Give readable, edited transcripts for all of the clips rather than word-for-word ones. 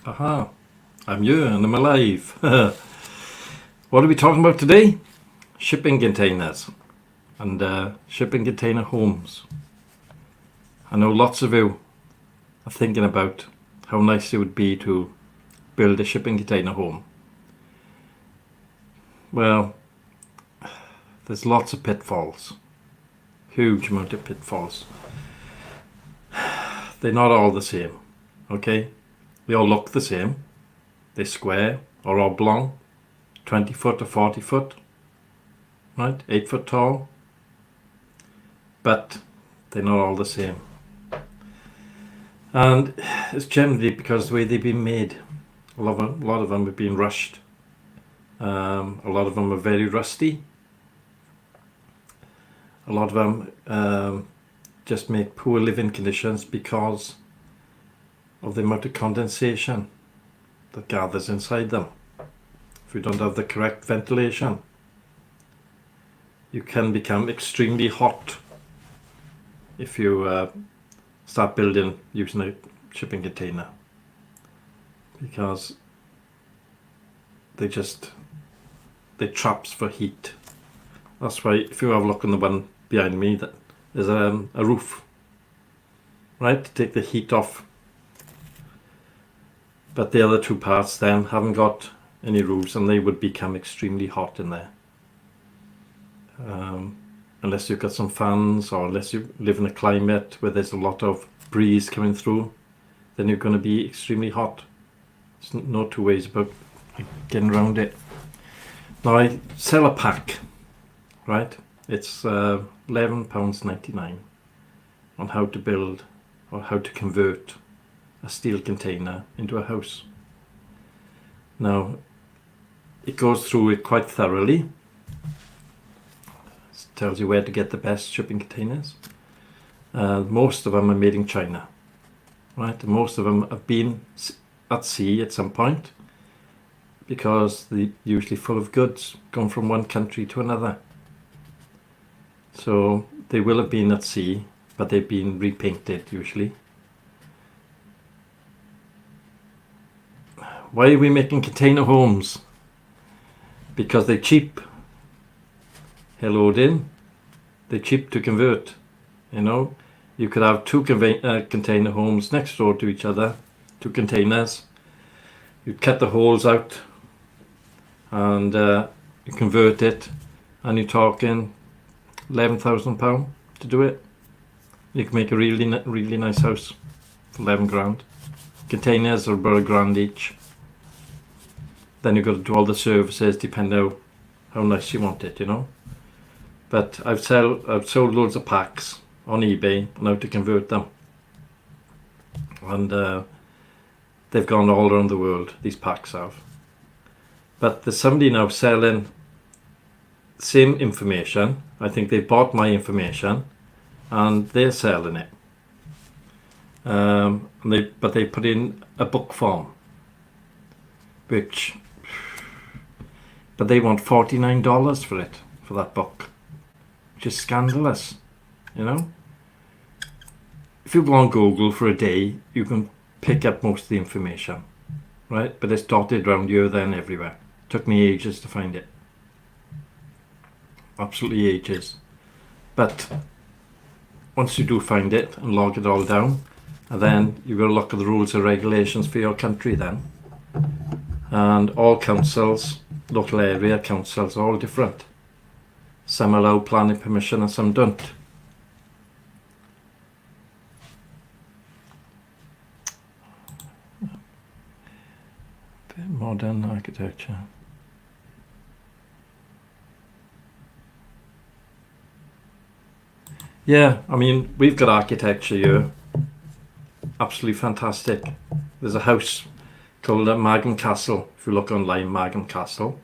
Aha, I'm here and I'm alive. What are we talking about today? Shipping containers and shipping container homes. I know lots of you are thinking about how nice it would be to build a shipping container home. Well, there's lots of pitfalls, huge amount of pitfalls. They're not all the same, okay? They all look the same. They're square or oblong, 20 foot or 40 foot, right? 8 foot tall. But they're not all the same. And it's generally because the way they've been made. A lot of them have been rushed. A lot of them are very rusty. A lot of them just make poor living conditions because of the amount of condensation that gathers inside them. If you don't have the correct ventilation, you can become extremely hot if you start building using a shipping container, because they're traps for heat. That's why if you have a look on the one behind me, that there's a roof, right, to take the heat off. But the other two parts then haven't got any roofs and they would become extremely hot in there. Unless you've got some fans, or unless you live in a climate where there's a lot of breeze coming through, then you're going to be extremely hot. There's no two ways about getting around it. Now I sell a pack, right? It's £11.99 on how to build or how to convert a steel container into a house. Now it goes through it quite thoroughly. It tells you where to get the best shipping containers. Most of them are made in China, right? And most of them have been at sea at some point, because they're usually full of goods going from one country to another. So they will have been at sea, but they've been repainted usually. Why are we making container homes? Because they're cheap. Hello, Din. They're cheap to convert. You know, you could have two container homes next door to each other, two containers. You'd cut the holes out and you convert it, and you're talking £11,000 to do it. You can make a really nice house for 11 grand. Containers are about £1,000 each. Then you've got to do all the services depending how nice you want it, you know. But I've sold loads of packs on eBay on how to convert them, and they've gone all around the world, these packs have. But there's somebody now selling the same information. I think they bought my information and they're selling it. But they put in a book form, but they want $49 for it, for that book, which is scandalous, you know. If you go on Google for a day, you can pick up most of the information, right? But it's dotted around here, there and everywhere. Took me ages to find it. Absolutely ages. But once you do find it and log it all down, and then you've got to look at the rules and regulations for your country then. And all councils, local area councils, are all different. Some allow planning permission and some don't. Bit modern architecture. Yeah, I mean, we've got architecture here. Absolutely fantastic. There's a house called Magan Castle, if you look online, Magan Castle,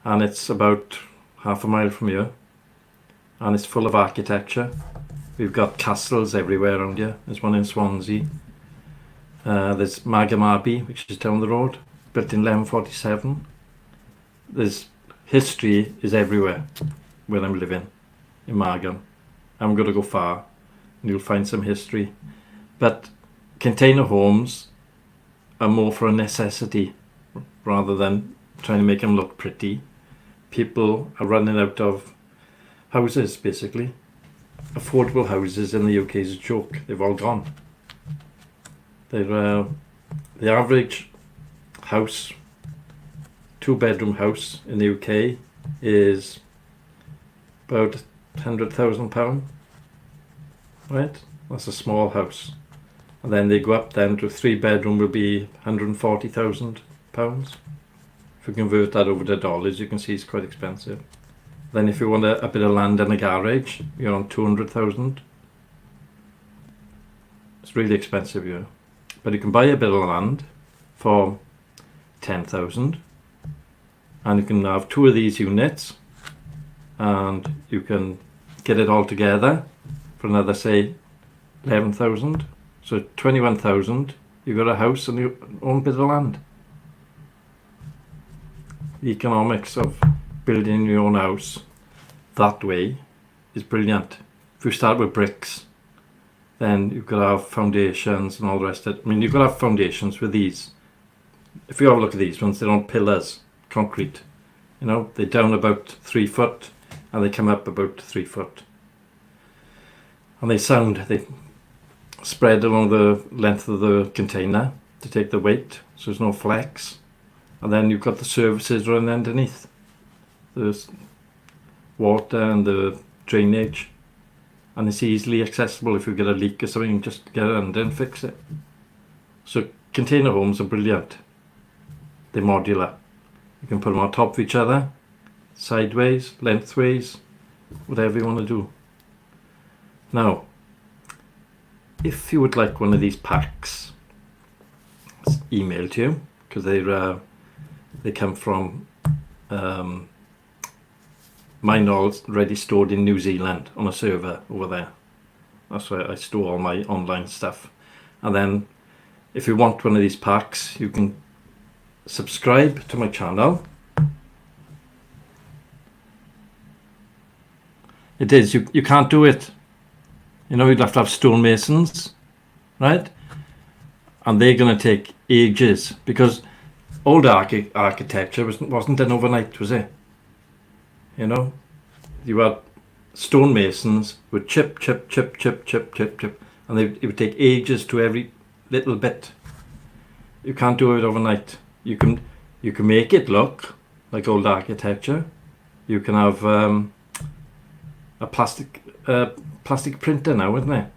and it's about half a mile from here, and it's full of architecture. We've got castles everywhere around here. There's one in Swansea. There's Magham Abbey, which is down the road, built in 1147. There's history is everywhere where I'm living, in Magham. I'm going to go far and you'll find some history. But container homes are more for a necessity rather than trying to make them look pretty. People are running out of houses, basically. Affordable houses in the UK is a joke. They've all gone. They're, the average house, 2-bedroom house in the UK is about £100,000, right? That's a small house. And then they go up then to a 3-bedroom will be £140,000. If you convert that over to dollars, you can see it's quite expensive. Then if you want a bit of land and a garage, you're on 200,000. It's really expensive, yeah. But you can buy a bit of land for 10,000, and you can have 2 of these units, and you can get it all together for another, say, 11,000. So 21,000. You've got a house and your own bit of land. The economics of building your own house that way is brilliant. If you start with bricks, then you've got to have foundations and all the rest of it. I mean, you've got to have foundations with these. If you have a look at these ones, they're on pillars, concrete. You know, they're down about 3 foot and they come up about 3 foot. And they spread along the length of the container to take the weight, so there's no flex. And then you've got the services running underneath. There's water and the drainage. And it's easily accessible. If you get a leak or something, you can just get under and fix it. So container homes are brilliant. They're modular. You can put them on top of each other, sideways, lengthways, whatever you want to do. Now, if you would like one of these packs, it's emailed to you, because they come from mine already stored in New Zealand on a server over there. That's where I store all my online stuff. And then if you want one of these packs, you can subscribe to my channel. It is, you can't do it. You know, you'd have to have stonemasons, right? And they're going to take ages, because old architecture wasn't done overnight, was it? You know, you had stonemasons would chip, and it would take ages to every little bit. You can't do it overnight. You can make it look like old architecture. You can have a plastic printer now, isn't there?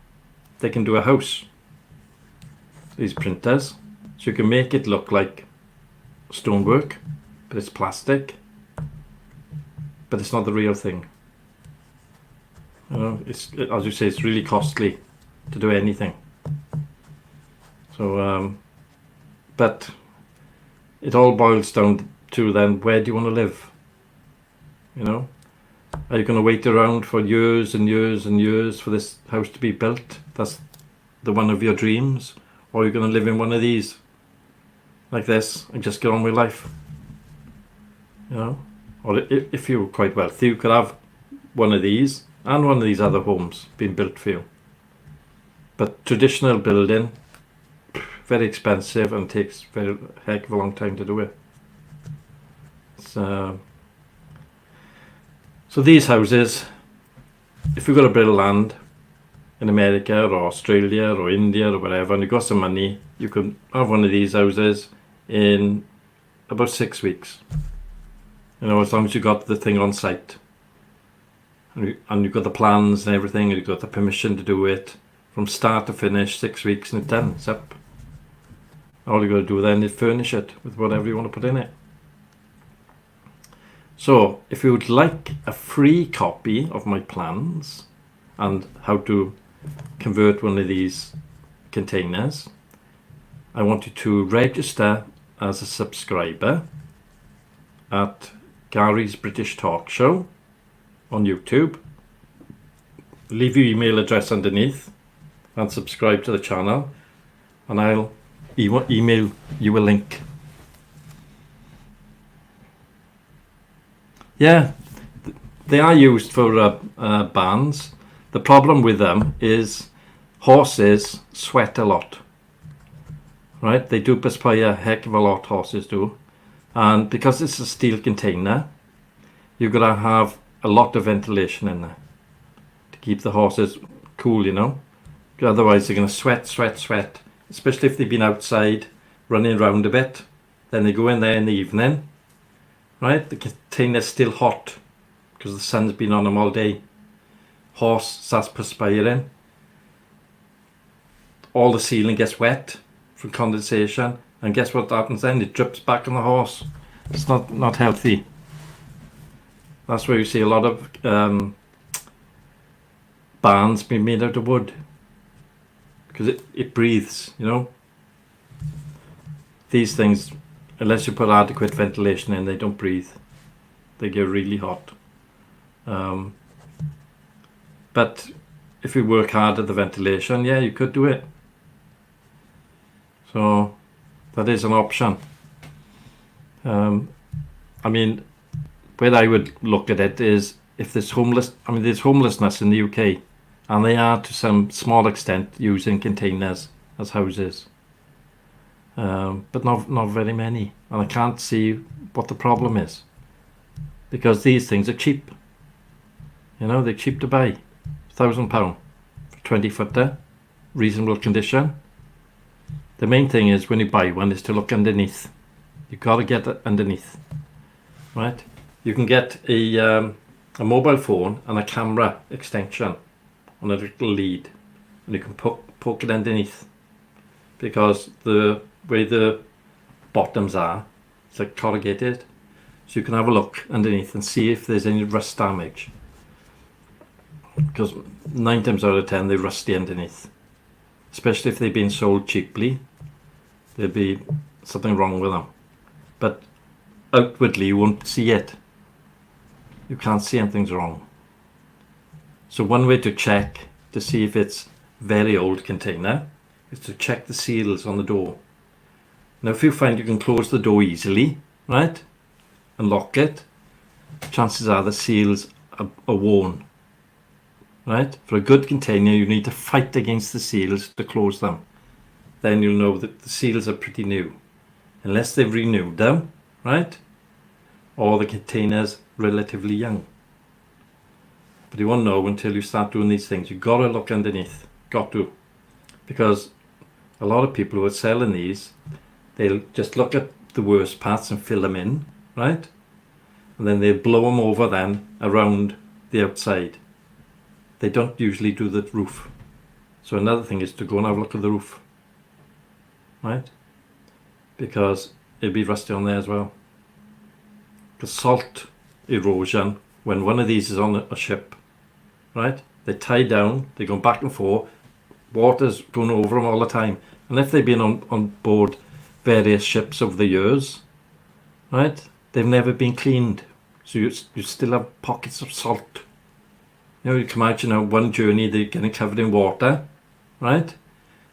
They can do a house. These printers, so you can make it look like stonework, but it's plastic. But it's not the real thing. You know, it's, as you say, it's really costly to do anything. So, but it all boils down to then, where do you want to live? You know, are you going to wait around for years and years and years for this house to be built? That's the one of your dreams. Or are you going to live in one of these, like this, and just get on with life? You know? Or if you were quite wealthy, you could have one of these and one of these other homes being built for you. But traditional building, very expensive and takes very heck of a long time to do it. So these houses, if you've got a bit of land in America or Australia or India or wherever, and you've got some money, you can have one of these houses in about 6 weeks. You know, as long as you got the thing on site, and you've got the plans and everything, and you've got the permission to do it from start to finish, 6 weeks, and it's done. It's up. All you got to do then is furnish it with whatever you want to put in it. So, if you would like a free copy of my plans and how to convert one of these containers, I want you to register as a subscriber at Gary's British Talk Show on YouTube. Leave your email address underneath and subscribe to the channel, and I'll email you a link. Yeah, they are used for barns. The problem with them is horses sweat a lot. right? They do perspire a heck of a lot, horses do. And because it's a steel container, you've got to have a lot of ventilation in there to keep the horses cool, you know. Otherwise they're going to sweat, especially if they've been outside running around a bit. Then they go in there in the evening, right? The container's still hot because the sun's been on them all day. Horse starts perspiring. All the ceiling gets wet from condensation, and guess what happens then? It drips back on the horse. It's not healthy. That's where you see a lot of barns being made out of wood, because it breathes, you know. These things, unless you put adequate ventilation in, they don't breathe. They get really hot. But if you work hard at the ventilation, yeah, you could do it. So that is an option. I mean, where I would look at it is if there's there's homelessness in the UK, and they are to some small extent using containers as houses, but not very many, and I can't see what the problem is, because these things are cheap. You know, they're cheap to buy. £1,000 for 20 footer, reasonable condition. The main thing is when you buy one is to look underneath. You've got to get it underneath, right? You can get a mobile phone and a camera extension on a little lead, and you can poke it underneath, because the way the bottoms are, it's like corrugated, so you can have a look underneath and see if there's any rust damage, because 9 times out of 10 they're rusty underneath, especially if they've been sold cheaply. There'll be something wrong with them, but outwardly you won't see it. You can't see anything's wrong. So one way to check to see if it's very old container is to check the seals on the door. Now if you find you can close the door easily, right, and lock it, chances are the seals are worn, right? For a good container you need to fight against the seals to close them. Then you'll know that the seals are pretty new, unless they've renewed them, right? Or the container's relatively young. But you won't know until you start doing these things. You've got to look underneath, got to, because a lot of people who are selling these, they'll just look at the worst parts and fill them in, right? And then they'll blow them over then around the outside. They don't usually do the roof. So another thing is to go and have a look at the roof, right? Because it'll be rusty on there as well. The salt erosion, when one of these is on a ship, right, they tie down, they go back and forth, water's going over them all the time, and if they've been on board various ships over the years, right, they've never been cleaned, so you still have pockets of salt. You know, you can imagine now one journey they're getting covered in water, right,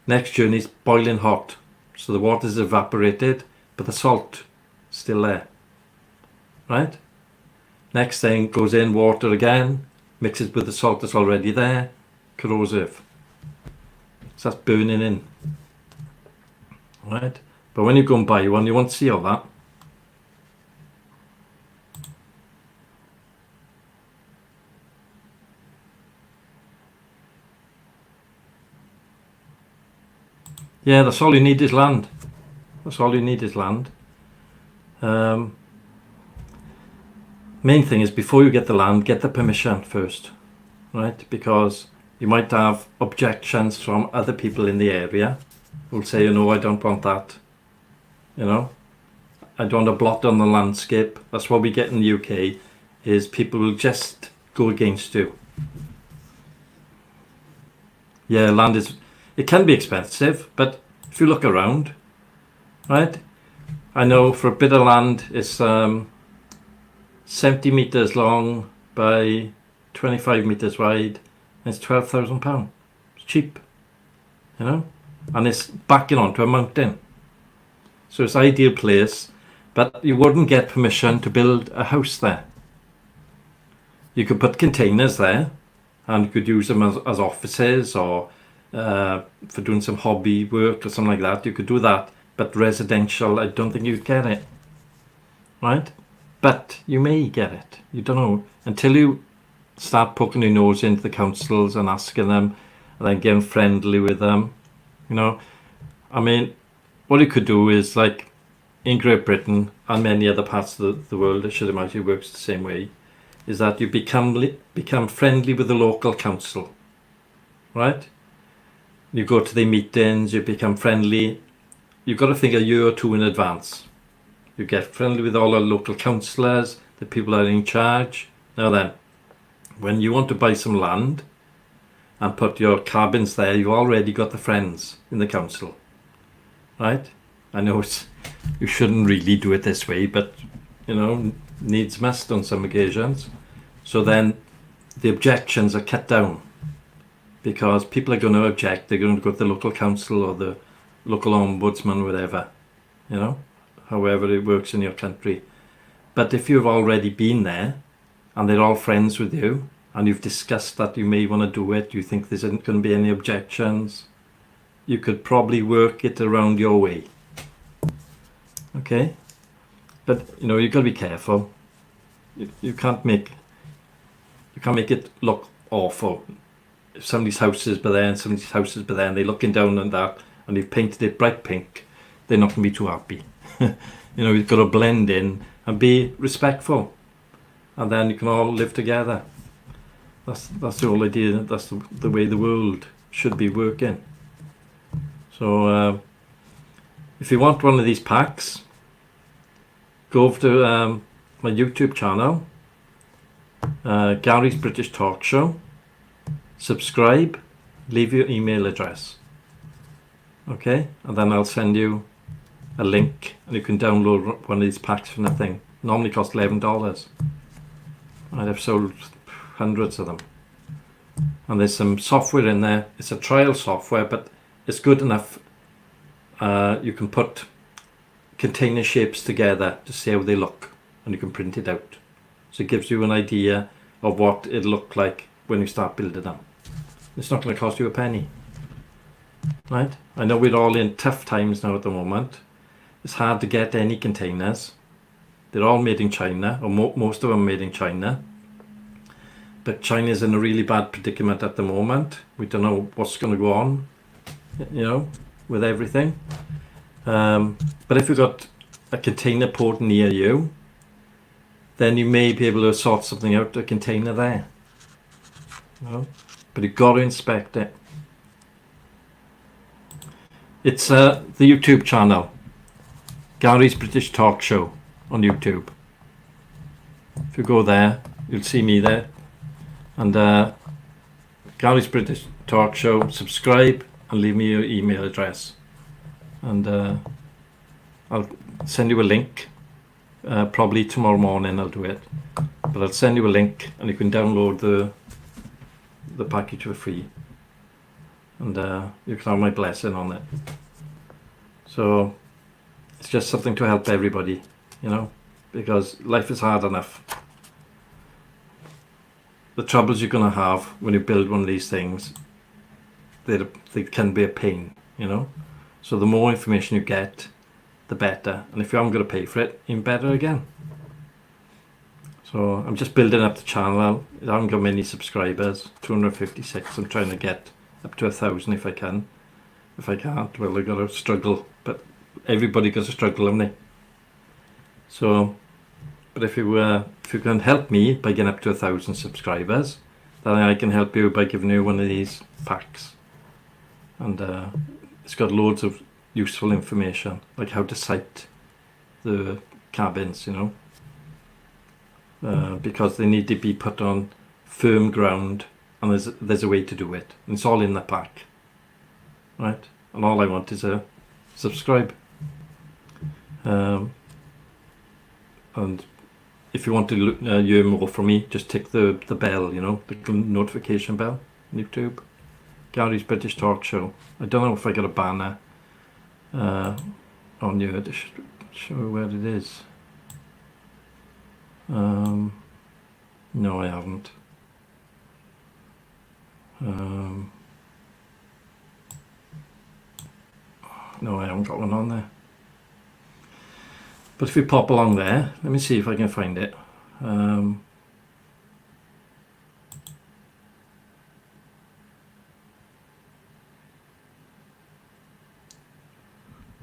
next journey's boiling hot, so the water's evaporated but the salt still there, right? Next thing goes in, water again, mixes with the salt that's already there, corrosive. So that's burning in, right? But when you go and buy one, you won't see all that. Yeah, that's all you need is land. That's all you need is land. Main thing is before you get the land, get the permission first, right? Because you might have objections from other people in the area who'll say, you know, I don't want that. You know, I don't want a blot on the landscape. That's what we get in the UK, is people will just go against you. Yeah, land is, it can be expensive, but if you look around, right? I know for a bit of land it's 70 metres long by 25 metres wide, and it's £12,000. It's cheap, you know, and it's backing onto a mountain. So it's an ideal place, but you wouldn't get permission to build a house there. You could put containers there, and you could use them as offices, or for doing some hobby work or something like that. You could do that, but residential, I don't think you'd get it, right? But you may get it. You don't know until you start poking your nose into the councils and asking them, and then getting friendly with them. You know, I mean, what you could do is, like in Great Britain and many other parts of the world, I should imagine it works the same way, is that you become friendly with the local council, right? You go to their meetings, you become friendly. You've got to think a year or two in advance. You get friendly with all the local councillors, the people that are in charge. Now then, when you want to buy some land and put your cabins there, you've already got the friends in the council, right? I know you shouldn't really do it this way, but you know, needs must on some occasions. So then the objections are cut down, because people are going to object. They're going to go to the local council or the local ombudsman, whatever, you know, however it works in your country. But if you've already been there and they're all friends with you and you've discussed that you may want to do it, you think there isn't going to be any objections, you could probably work it around your way. Okay? But you know, you've got to be careful. You can't make it look awful. If somebody's house is by there and somebody's house is by there and they're looking down on that and you've painted it bright pink, they're not going to be too happy. You know, you've got to blend in and be respectful, and then you can all live together. That's the whole idea. That's the way the world should be working. So if you want one of these packs, go over to my YouTube channel, Gary's British Talk Show. Subscribe, leave your email address, okay, and then I'll send you a link and you can download one of these packs from the thing. Normally cost $11. I've sold hundreds of them, and there's some software in there. It's a trial software, but it's good enough. You can put container shapes together to see how they look, and you can print it out, so it gives you an idea of what it looked like when you start building them. It's not going to cost you a penny, right? I know we're all in tough times now at the moment. It's hard to get any containers. They're all made in China, or most of them made in China. But China's in a really bad predicament at the moment. We don't know what's going to go on, you know, with everything. But if you've got a container port near you, then you may be able to sort something out, a container there. You know? But you've got to inspect it. It's the YouTube channel, Gary's British Talk Show on YouTube. If you go there, you'll see me there. And Gary's British Talk Show, subscribe and leave me your email address. And I'll send you a link. Probably tomorrow morning I'll do it. But I'll send you a link and you can download the package for free, and you can have my blessing on it. So it's just something to help everybody, you know, because life is hard enough. The troubles you're going to have when you build one of these things, they can be a pain, you know. So the more information you get, the better, and if you haven't got to pay for it, even better again. So I'm just building up the channel. I haven't got many subscribers, 256. I'm trying to get up to 1,000 if I can. If I can't, well, I've got to struggle. But everybody got to struggle, haven't they? So, but if you can help me by getting up to 1,000 subscribers, then I can help you by giving you one of these packs. And it's got loads of useful information, like how to site the cabins, you know. Because they need to be put on firm ground, and there's a way to do it, and it's all in the pack, right? And all I want is a subscribe, and if you want to hear more from me, just tick the bell, you know, the notification bell on YouTube. Gary's British Talk Show. I don't know if I got a banner on here to show where it is. No, I haven't. No, I haven't got one on there. But if we pop along there, let me see if I can find it.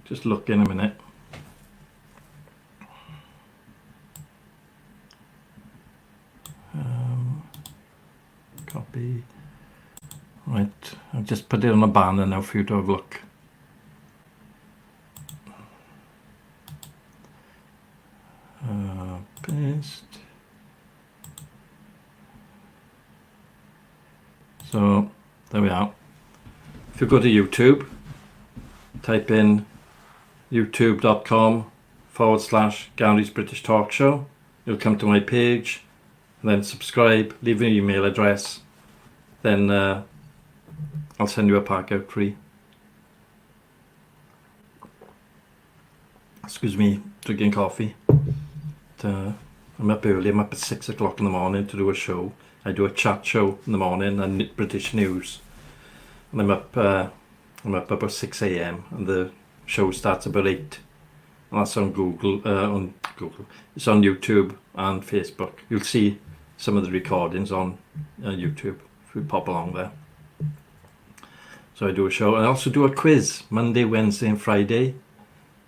Just look in a minute. Copy. Right, I'll just put it on a banner now for you to have a look. Paste. So there we are. If you go to YouTube, type in youtube.com/Gary's British Talk Show. You'll come to my page, and then subscribe, leave an email address, then I'll send you a pack out free. Excuse me, drinking coffee. I'm up early. I'm up at 6 o'clock in the morning to do a show. I do a chat show in the morning and British news, and I'm up about 6 a.m. and the show starts about 8, and that's on Google. It's on YouTube and Facebook. You'll see some of the recordings on YouTube if we pop along there. So I do a show. I also do a quiz Monday, Wednesday and Friday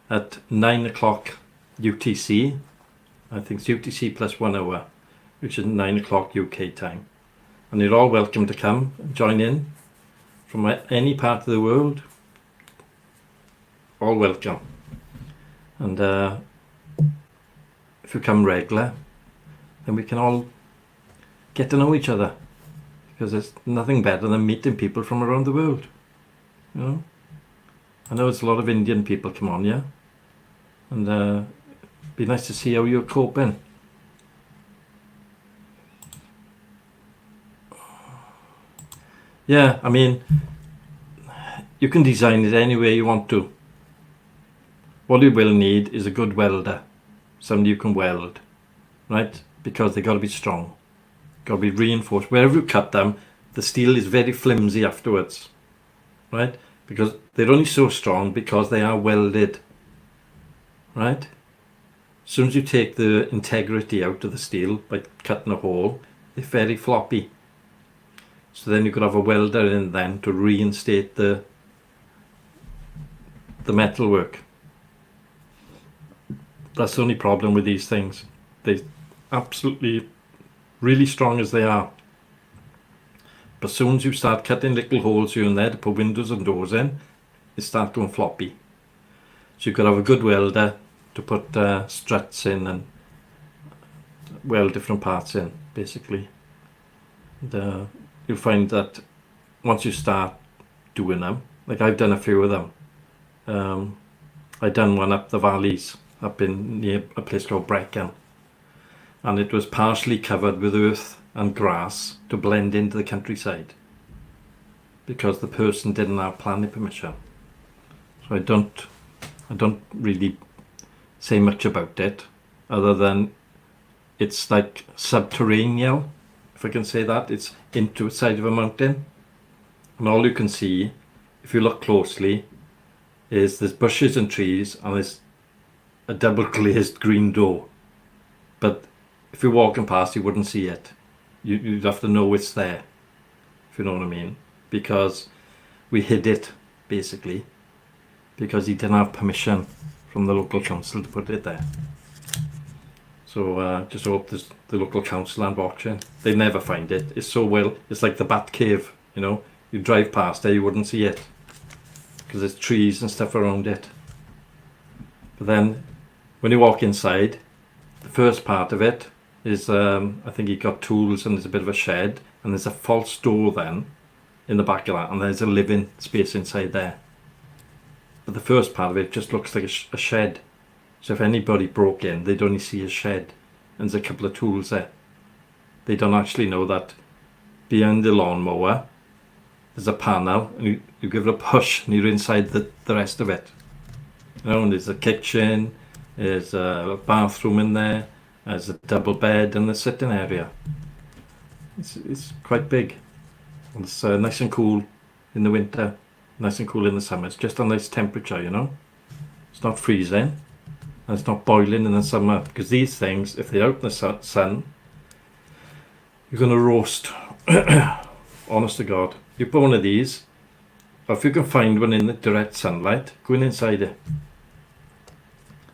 at 9 o'clock UTC. I think it's UTC plus 1 hour, which is 9 o'clock UK time. And you're all welcome to come and join in from any part of the world. All welcome. And if you come regular, then we can all get to know each other, because there's nothing better than meeting people from around the world. You know, I know it's a lot of Indian people come on here, and be nice to see how you're coping. Yeah, I mean, you can design it any way you want to. What you will need is a good welder, somebody you can weld, right? Because they got to be strong, got to be reinforced. Wherever you cut them, the steel is very flimsy afterwards, right? Because they're only so strong because they are welded, right? As soon as you take the integrity out of the steel by cutting a hole, they're very floppy. So then you could have a welder in then to reinstate the metalwork. That's the only problem with these things. They're absolutely really strong as they are. But as soon as you start cutting little holes here and there to put windows and doors in, they start going floppy. So you could have a good welder to put struts in and weld different parts in, basically. And, you'll find that once you start doing them, like I've done a few of them. I done one up the valleys, up in near a place called Brecon, and it was partially covered with earth and grass to blend into the countryside, because the person didn't have planning permission. So I don't really say much about it, other than it's like subterranean, if I can say that. It's into the side of a mountain, and all you can see, if you look closely, is there's bushes and trees, and there's a double glazed green door. But if you're walking past, you wouldn't see it. You'd have to know it's there, if you know what I mean, because we hid it, basically, because he didn't have permission from the local council to put it there. So just hope there's the local council and watching. They never find it. It's so well, it's like the Bat Cave, you know. You drive past there, you wouldn't see it, because there's trees and stuff around it. But then when you walk inside, the first part of it is, I think you got tools and there's a bit of a shed, and there's a false door then in the back of that, and there's a living space inside there. But the first part of it just looks like a shed. So if anybody broke in, they'd only see a shed, and there's a couple of tools there. They don't actually know that behind the lawnmower there's a panel, and you give it a push and you're inside the rest of it. You know, and there's a kitchen, there's a bathroom in there, there's a double bed and a sitting area. It's quite big. And it's nice and cool in the winter, nice and cool in the summer. It's just a nice temperature, you know. It's not freezing. and it's not boiling in the summer, because these things, if they're out in the sun, you're going to roast. Honest to God. You put one of these, or if you can find one in the direct sunlight, go inside it.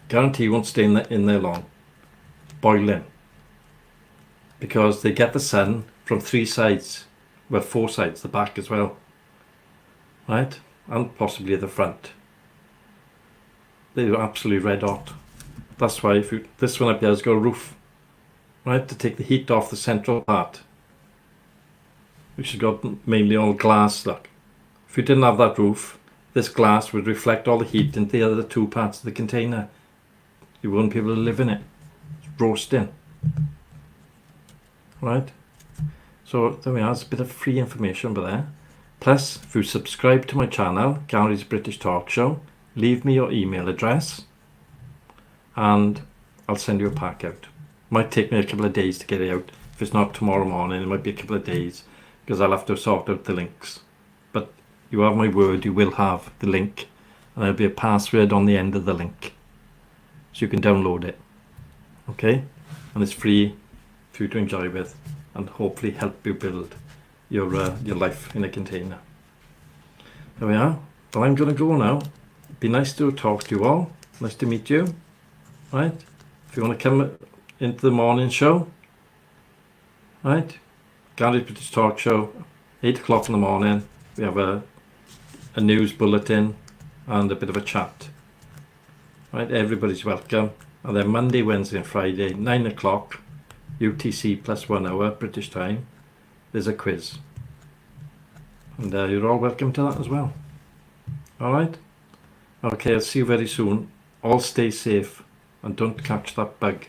Guarantee you won't stay in there long. Boiling. Because they get the sun from 3 sides. Well, 4 sides, the back as well. Right? And possibly the front. They're absolutely red hot. That's why this one up here has got a roof. Right? To take the heat off the central part. Which has got mainly all glass, look. If you didn't have that roof, this glass would reflect all the heat into the other 2 parts of the container. You wouldn't be able to live in it. It's roasting. Right? So there we are, there's a bit of free information over there. Plus, if you subscribe to my channel, Gary's British Talk Show, leave me your email address and I'll send you a pack out. Might take me a couple of days to get it out. If it's not tomorrow morning, it might be a couple of days because I'll have to sort out the links. But you have my word, you will have the link and there'll be a password on the end of the link. So you can download it. Okay? And it's free for you to enjoy with and hopefully help you build your life in a container. There we are. Well, I'm going to go now. Be nice to talk to you all. Nice to meet you. Right? If you want to come into the morning show, right? Gary's British Talk Show, 8 o'clock in the morning. We have a news bulletin and a bit of a chat. Right? Everybody's welcome. And then Monday, Wednesday and Friday, 9 o'clock, UTC plus 1 hour British time, there's a quiz. And you're all welcome to that as well. Alright? Okay, I'll see you very soon. All stay safe and don't catch that bug.